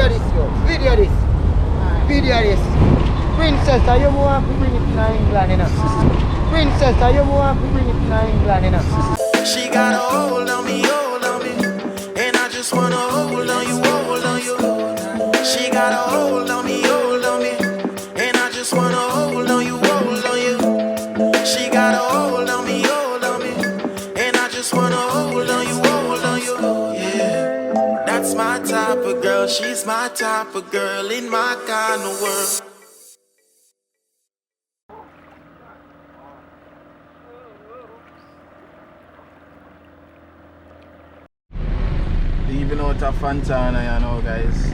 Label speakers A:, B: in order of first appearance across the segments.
A: Video this, yo. Video this. Video this. Princess, are you want to bring it to England, you know? Princess, are you want to bring it to England, you know?
B: She got a hold on me, and I just wanna hold on you, hold on you. She got a hold on me, and I just wanna hold on you, hold on you. She got a hold on me, and I just wanna hold on you, hold on you. Yeah, that's my type of girl. She's my type of girl in my kind of world.
C: Leaving out of Fontana, you know, guys.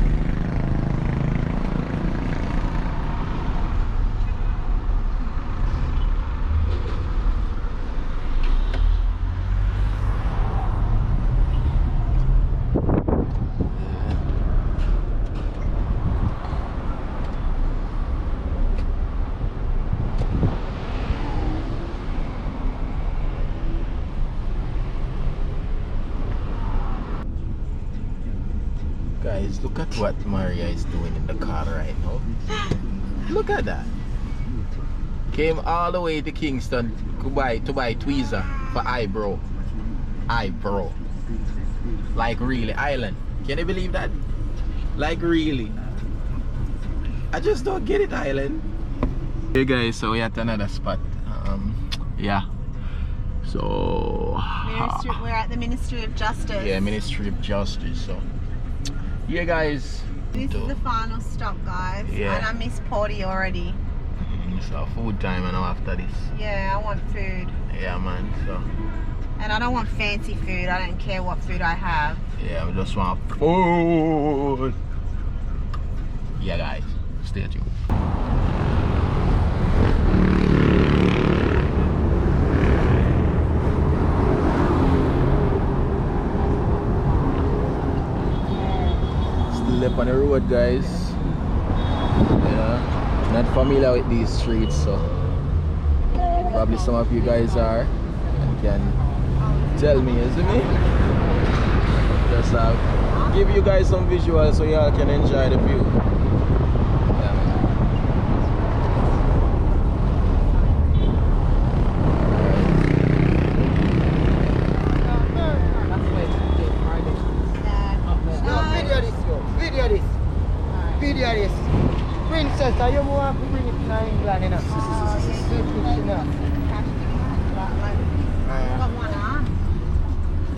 C: Guys, look at what Maria is doing in the car right now. Look at that. Came all the way to Kingston to buy tweezer for eyebrow. Eyebrow. Like really, island. Can you believe that? Like really. I just don't get it, island. Hey guys, so we're at another spot. Yeah. So
D: we're at the Ministry of Justice.
C: yeah, Ministry of Justice. So yeah, guys.
D: This is the final stop, guys.
C: Yeah.
D: And I miss Porty already.
C: It's our food time now after this.
D: Yeah, I want food.
C: Yeah, man. So
D: And I don't want fancy food. I don't care what food I have.
C: yeah, we just want food. Yeah, guys. Stay tuned. Up on the road, guys. Yeah, not familiar with these streets, so probably some of you guys are and can tell me, isn't it? Just give you guys some visuals so y'all can enjoy the view. Yeah,
A: Video this. Princess, are you want to bring it to England, you know?
D: Got one arm.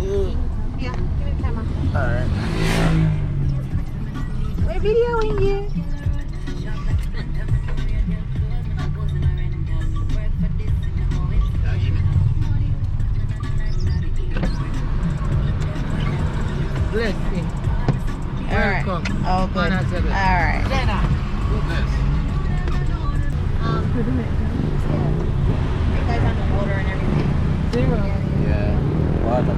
D: Yeah, give me the camera.
C: alright.
D: We're videoing you.
A: Blessing.
D: Alright.
A: Welcome.
D: Oh, good. Alright.
A: Jenna.
D: It goes underwater and everything.
A: Zero.
C: Yeah. Water.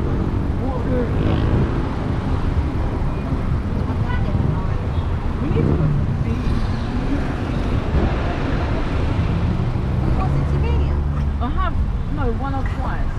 A: We need to go to the
D: What's it, Slovenia?
A: I have, no, one or twice.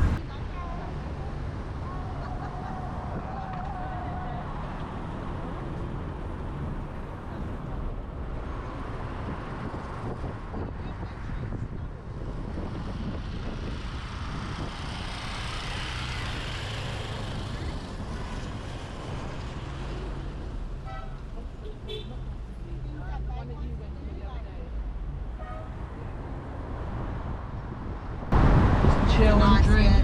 A: Chill and drink,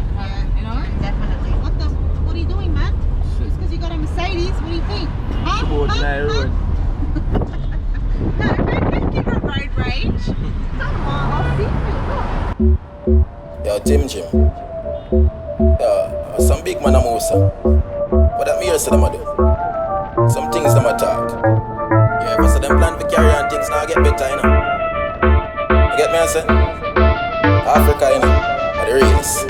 A: you know?
D: Definitely. What are you doing, man? Just because you got a Mercedes, what do you think? Huh?
C: Sports night road.
D: No, don't give her road rage. Come on, I'll see you.
B: Yo, Jim. Yo, some big man a move, sir. What that me hear say them a do? Some things them a talk. Yeah, if I say them plan to carry on things now get better, you know. You get me, I say? Africa, you know, are the realest.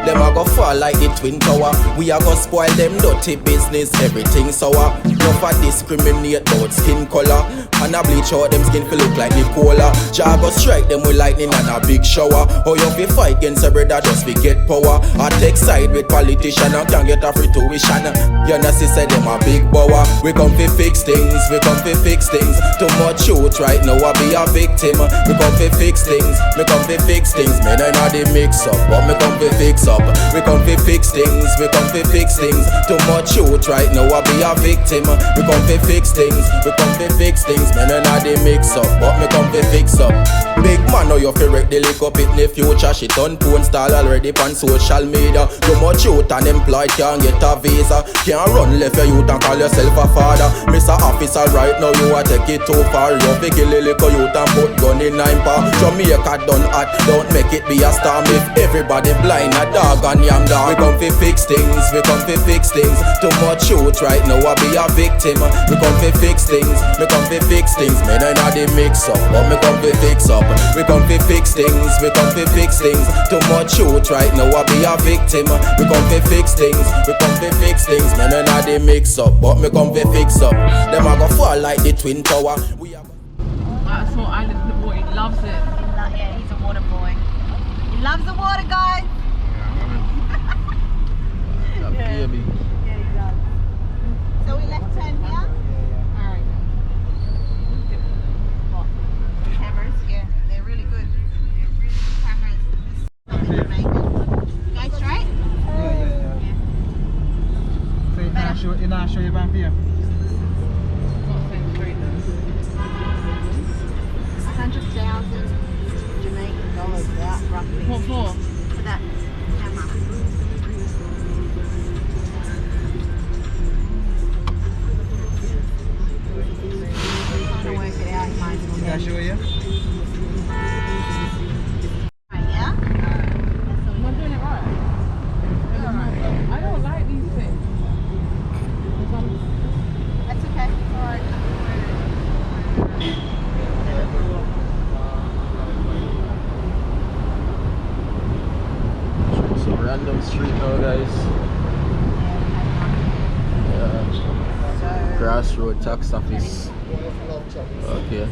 B: Them a go fall like the Twin Tower. We a go spoil them dirty business, everything sour. enough a discriminate about skin color. And I bleach out them skin feel look like the cola. Jago strike them with lightning and a big shower. How you fi fight against a brother just fi get power. I take side with politician and can't get a free tuition. You know see say them a big power. We come fi fix things, we come fi fix things. Too much youth right now I be a victim. We come fi fix things, we come fi fix things. Me no know the mix up, but me come fi fix up. We come fi fix things, we come fi fix things. Too much youth right now I be a victim. We come fi fix things, we come fi fix things. Me no know the mix up, but me come fi fix up. Big man now you fi wreck the lick up it in the future. She done phone stall already on social media. Too much youth unemployed can't get a visa. Can't run left your youth and call yourself a father. Mr. Officer right now you a take it too far. You fi kill the little youth and put gun in 9 paw. Jamaica done hot, don't make it be a storm. If everybody blind a dog and yam dog. We come fi fix things, we come fi fix things. Too much youth right now I be a victim. We come fi fix things, we come fi fix things. Me no know the mix up, but me come fi fix up. We come fi fix things, we come fi fix things. Too much youth right now I be a victim. We come fi fix things, we come fi fix things. Me no know the mix up, but me come fi fix up. Them a go fall like the Twin Tower. We a
D: That's what Island the boy loves it. Yeah, he's a water boy. He loves the water, guys.
C: Baby.
D: Yeah, he does. So we left turn here? Alright. What? Cameras? Yeah, they're really good. They're really good cameras. Jamaican. Go straight?
A: Yeah. So you not show you van here?
D: Not same street though. 100,000 Jamaican dollars, that roughly.
C: What for?
D: For that camera. Trying to work it out in my
A: Can I
D: head.
A: show you?
D: Right, yeah?
E: Am I doing it right? I don't like these things.
D: That's okay. Alright.
C: So random street now, guys. Yeah. Crossroad tax office. Okay.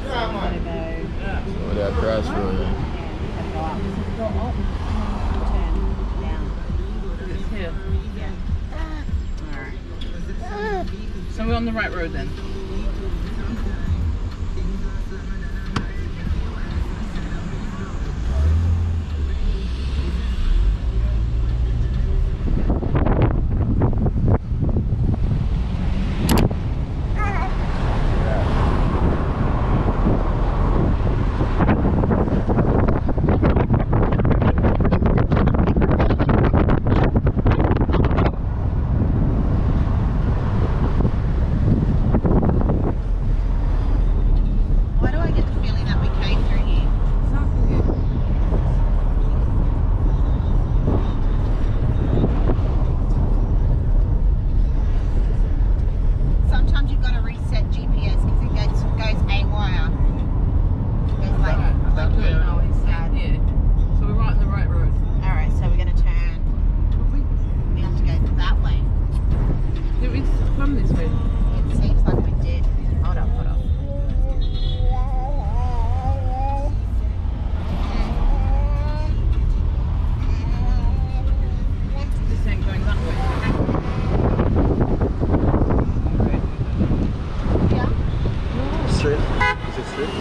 C: So they're crossroad.
E: It's here. Alright. So we're on the right road then?
D: Why do I get the feeling that we came through here? Sometimes you've got to reset GPS because it goes haywire. It goes like
E: No, it's here. So we're right on the right road.
D: Alright, so we're going to turn. We have to go that way.
E: Did we come this way?
D: It seems like we did. Hold up.
E: This ain't going that way.
D: Yeah.
C: Straight? Is it straight?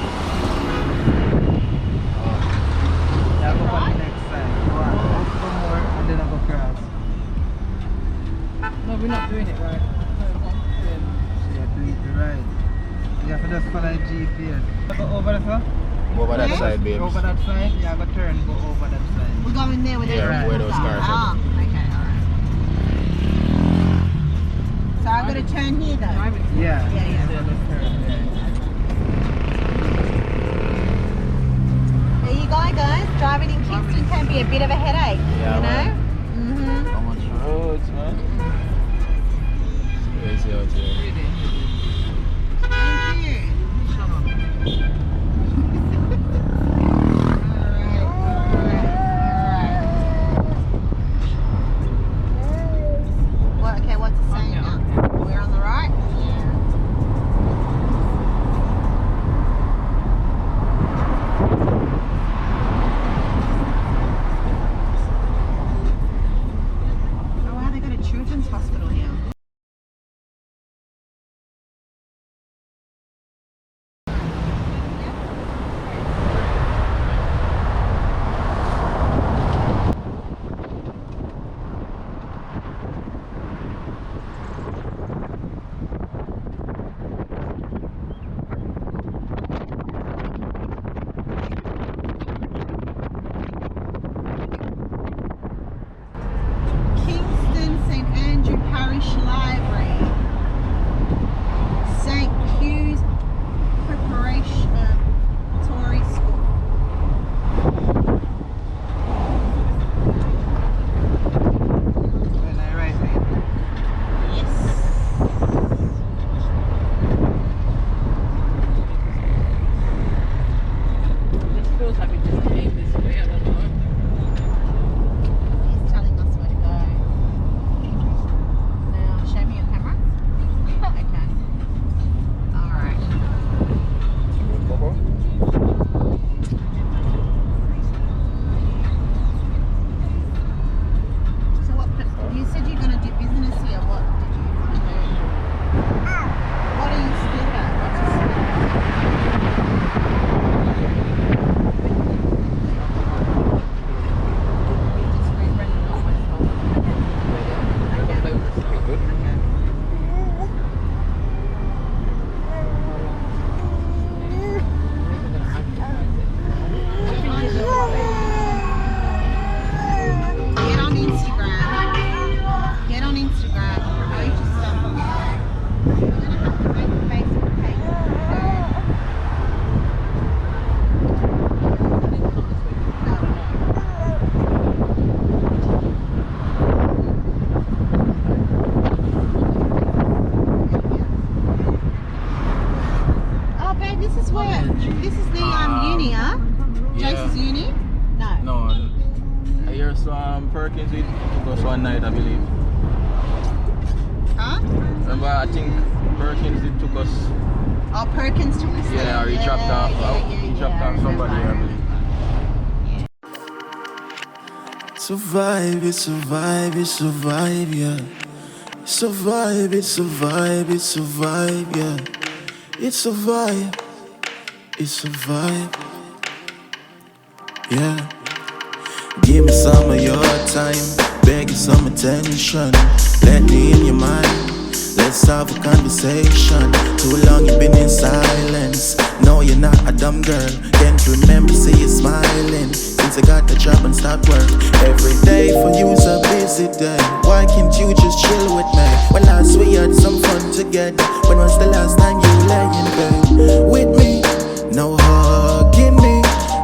A: Yeah, go on the next side. Go on. Go more and then I go cross.
E: No, we're not doing it right.
A: Yeah, do it right. You have to just follow GPS. Go over there, sir.
C: Over that
D: Yeah.
C: side, babes.
A: Over that side. Yeah, go turn. Go over that side.
D: We're going there with
C: Yeah,
D: everyone.
C: where those cars are.
D: Ah, okay, alright. So I've got to turn here though.
A: Yeah.
D: Yeah.
A: So just turn. Yeah.
D: There you go, guys. Driving in Kingston can be a bit of a headache,
C: Yeah,
D: you
C: man.
D: know?
C: How much roads, man? It's crazy out here.
D: Thank you. Well, okay, what's it saying now? We're on the right?
C: Perkins it took us one night, I believe.
D: Huh?
C: Remember, I think Perkins it took us.
D: Oh, Perkins took us.
C: Yeah, or he dropped off. He dropped off somebody, I believe.
B: It's a vibe, it's a vibe, it's a vibe, yeah. It's a vibe, it's a vibe, it's a vibe, yeah. It's a vibe, it's a vibe, yeah. Give me some of your time, begging some attention. Let me in your mind, let's have a conversation. Too long you've been in silence. No, you're not a dumb girl. Can't remember, see you smiling. Since I got the job and stopped work. Every day for you's a busy day. Why can't you just chill with me? When last we had some fun together. When was the last time you lay in bed with me? No hugging me,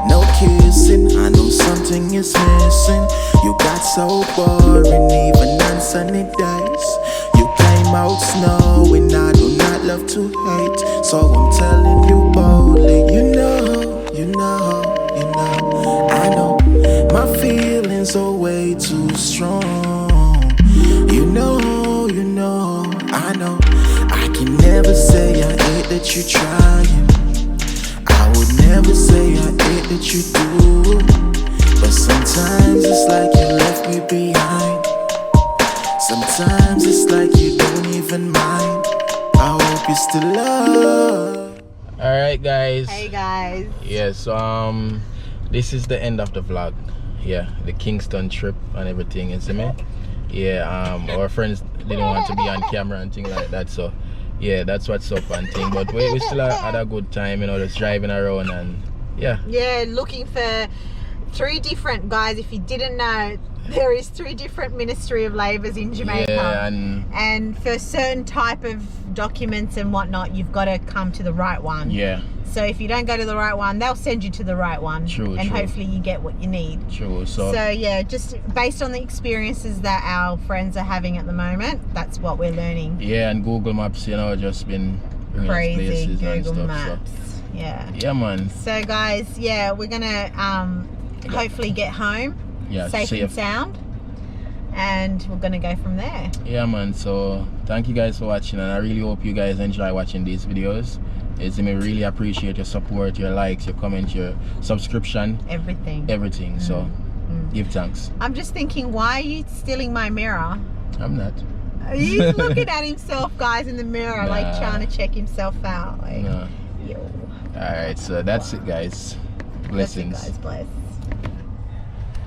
B: no kissing. I know something is missing. You got so boring even on sunny days. You came out snowing. I do not love to hate, so I'm telling you boldly. I know my feelings are way too strong. You know, I know. I can never say I hate that you're trying. I would never say I hate that you do. But sometimes it's like you left me behind. Sometimes it's like you don't even mind. I hope you still love.
C: Alright guys.
D: Hey guys.
C: Yes, this is the end of the vlog. Yeah, the Kingston trip and everything, you see me? Yeah, our friends didn't want to be on camera and things like that, so yeah, that's what's up and thing. But we still had a good time, you know, just driving around and yeah.
D: Yeah, looking for 3 different guys. If you didn't know, there is 3 different Ministry of Labours in Jamaica.
C: Yeah,
D: and for certain type of documents and whatnot, you've got to come to the right one.
C: Yeah.
D: So if you don't go to the right one, they'll send you to the right one.
C: True,
D: and
C: true.
D: hopefully you get what you need.
C: True. So
D: yeah, just based on the experiences that our friends are having at the moment, that's what we're learning.
C: yeah, and Google Maps, you know, just been bringing us
D: Crazy
C: places and
D: Google
C: stuff.
D: Maps.
C: So
D: Yeah.
C: man.
D: So guys, yeah, we're gonna hopefully get home safe and sound, and we're gonna go from there.
C: Yeah man, so thank you guys for watching, and I really hope you guys enjoy watching these videos. I really appreciate your support, your likes, your comments, your subscription, everything. So give thanks.
D: I'm just thinking, why are you stealing my mirror?
C: I'm not.
D: He's looking at himself, guys, in the mirror,
C: Nah.
D: like trying to check himself out. Like,
C: No.
D: yo.
C: Alright, so that's it guys. Blessings.
D: That's it, guys. Bless.